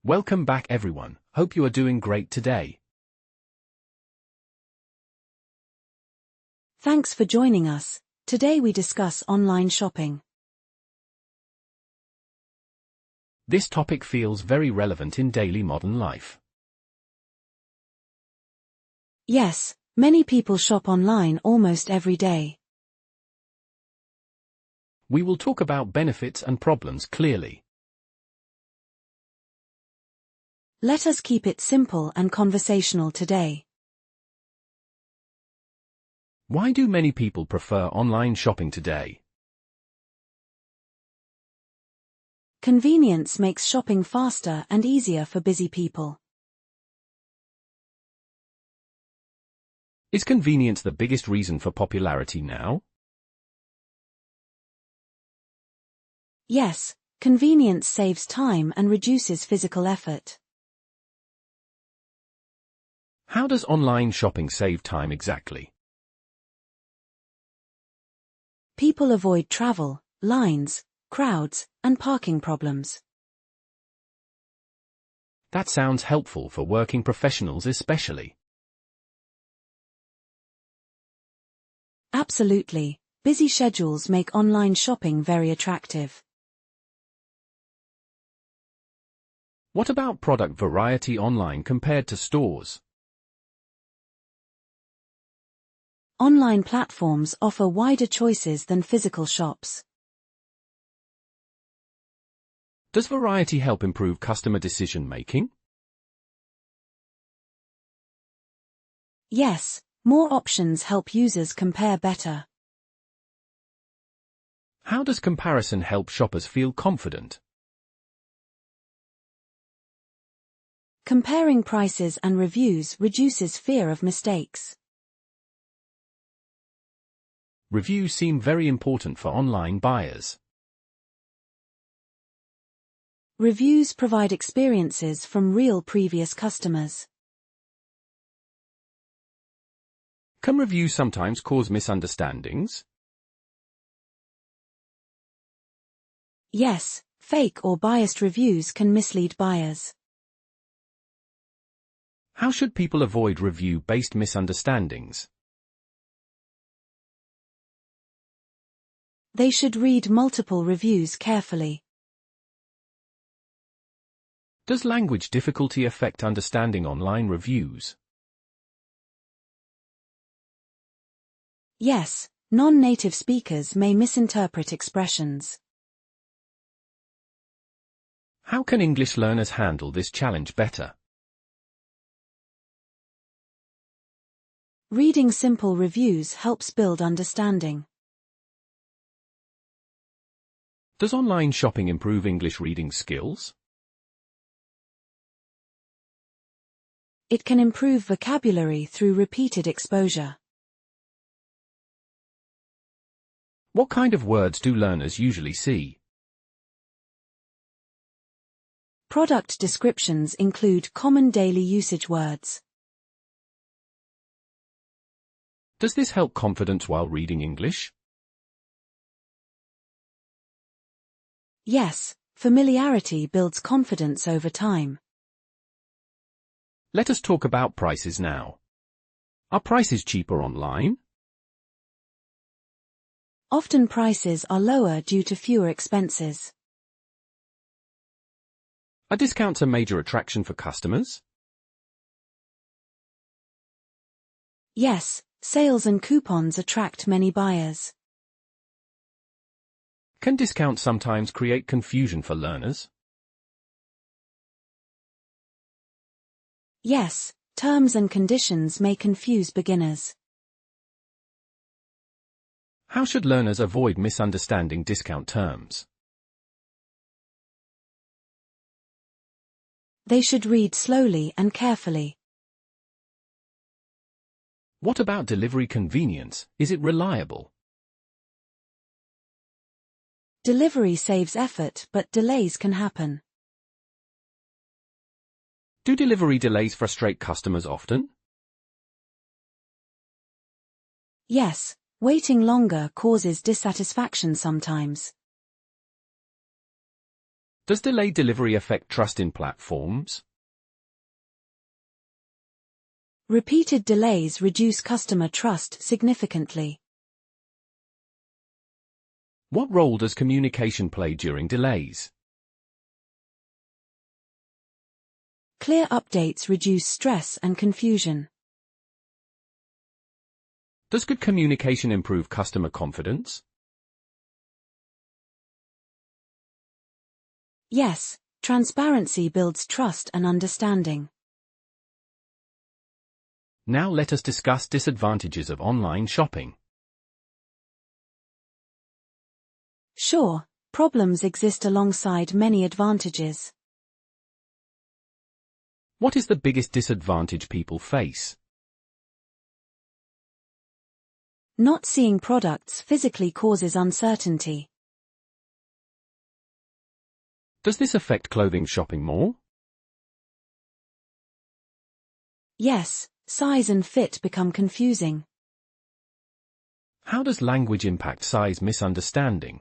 Welcome back everyone, hope you are doing great today. Thanks for joining us. Today we discuss online shopping. This topic feels very relevant in daily modern life. Yes, many people shop online almost every day. We will talk about benefits and problems clearly. Let us keep it simple and conversational today. Why do many people prefer online shopping today? Convenience makes shopping faster and easier for busy people. Is convenience the biggest reason for popularity now? Yes, convenience saves time and reduces physical effort. How does online shopping save time exactly? People avoid travel, lines, crowds, and parking problems. That sounds helpful for working professionals especially. Absolutely, busy schedules make online shopping very attractive. What about product variety online compared to stores? Online platforms offer wider choices than physical shops. Does variety help improve customer decision-making? Yes, more options help users compare better. How does comparison help shoppers feel confident? Comparing prices and reviews reduces fear of mistakes. Reviews seem very important for online buyers. Reviews provide experiences from real previous customers. Can reviews sometimes cause misunderstandings? Yes, fake or biased reviews can mislead buyers. How should people avoid review-based misunderstandings? They should read multiple reviews carefully. Does language difficulty affect understanding online reviews? Yes, non-native speakers may misinterpret expressions. How can English learners handle this challenge better? Reading simple reviews helps build understanding. Does online shopping improve English reading skills? It can improve vocabulary through repeated exposure. What kind of words do learners usually see? Product descriptions include common daily usage words. Does this help confidence while reading English? Yes, familiarity builds confidence over time. Let us talk about prices now. Are prices cheaper online? Often prices are lower due to fewer expenses. Are discounts a major attraction for customers? Yes, sales and coupons attract many buyers. Can discounts sometimes create confusion for learners? Yes, terms and conditions may confuse beginners. How should learners avoid misunderstanding discount terms? They should read slowly and carefully. What about delivery convenience? Is it reliable? Delivery saves effort, but delays can happen. Do delivery delays frustrate customers often? Yes, waiting longer causes dissatisfaction sometimes. Does delayed delivery affect trust in platforms? Repeated delays reduce customer trust significantly. What role does communication play during delays? Clear updates reduce stress and confusion. Does good communication improve customer confidence? Yes, transparency builds trust and understanding. Now let us discuss disadvantages of online shopping. Sure, problems exist alongside many advantages. What is the biggest disadvantage people face? Not seeing products physically causes uncertainty. Does this affect clothing shopping more? Yes, size and fit become confusing. How does language impact size misunderstanding?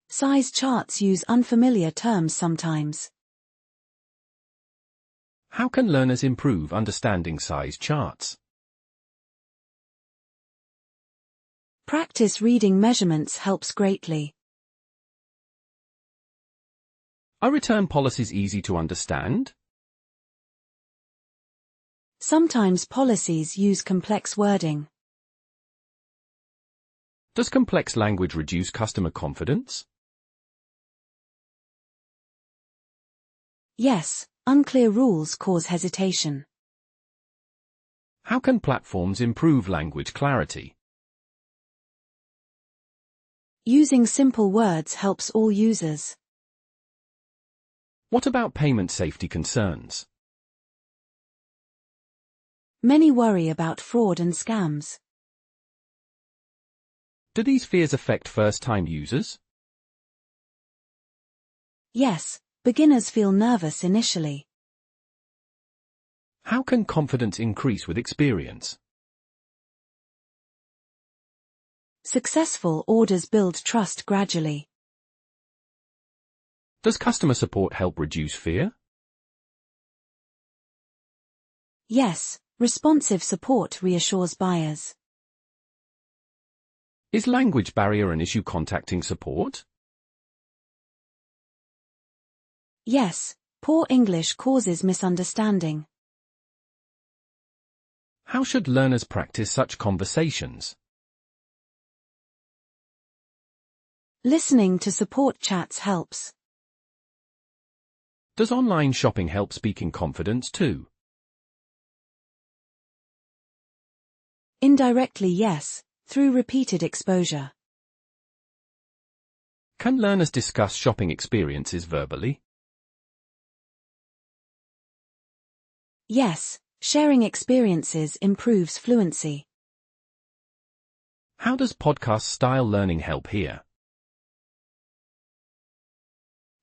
Size charts use unfamiliar terms sometimes. How can learners improve understanding size charts? Practice reading measurements helps greatly. Are return policies easy to understand? Sometimes policies use complex wording. Does complex language reduce customer confidence? Yes, unclear rules cause hesitation. How can platforms improve language clarity? Using simple words helps all users. What about payment safety concerns? Many worry about fraud and scams. Do these fears affect first-time users? Yes, beginners feel nervous initially. How can confidence increase with experience? Successful orders build trust gradually. Does customer support help reduce fear? Yes, responsive support reassures buyers. Is language barrier an issue contacting support? Yes, poor English causes misunderstanding. How should learners practice such conversations? Listening to support chats helps. Does online shopping help speaking confidence too? Indirectly, yes, through repeated exposure. Can learners discuss shopping experiences verbally? Yes, sharing experiences improves fluency. How does podcast-style learning help here?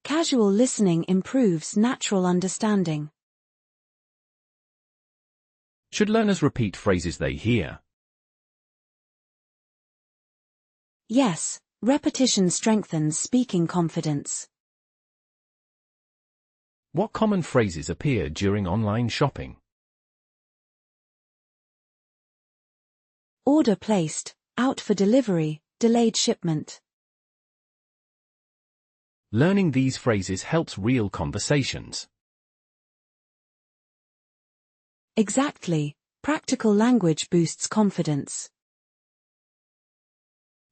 Casual listening improves natural understanding. Should learners repeat phrases they hear? Yes, repetition strengthens speaking confidence. What common phrases appear during online shopping? Order placed, out for delivery, delayed shipment. Learning these phrases helps real conversations. Exactly, practical language boosts confidence.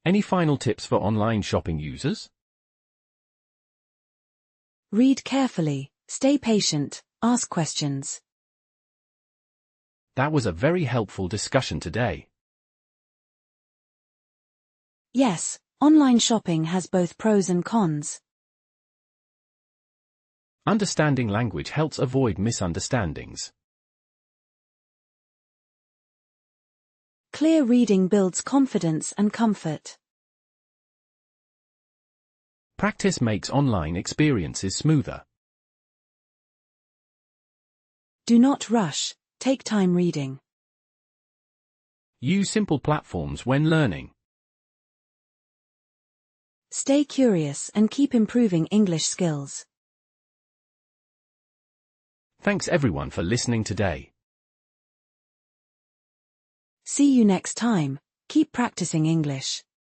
Any final tips for online shopping users? Read carefully, stay patient, ask questions. That was a very helpful discussion today. Yes, online shopping has both pros and cons. Understanding language helps avoid misunderstandings. Clear reading builds confidence and comfort. Practice makes online experiences smoother. Do not rush, take time reading. Use simple platforms when learning. Stay curious and keep improving English skills. Thanks everyone for listening today. See you next time. Keep practicing English.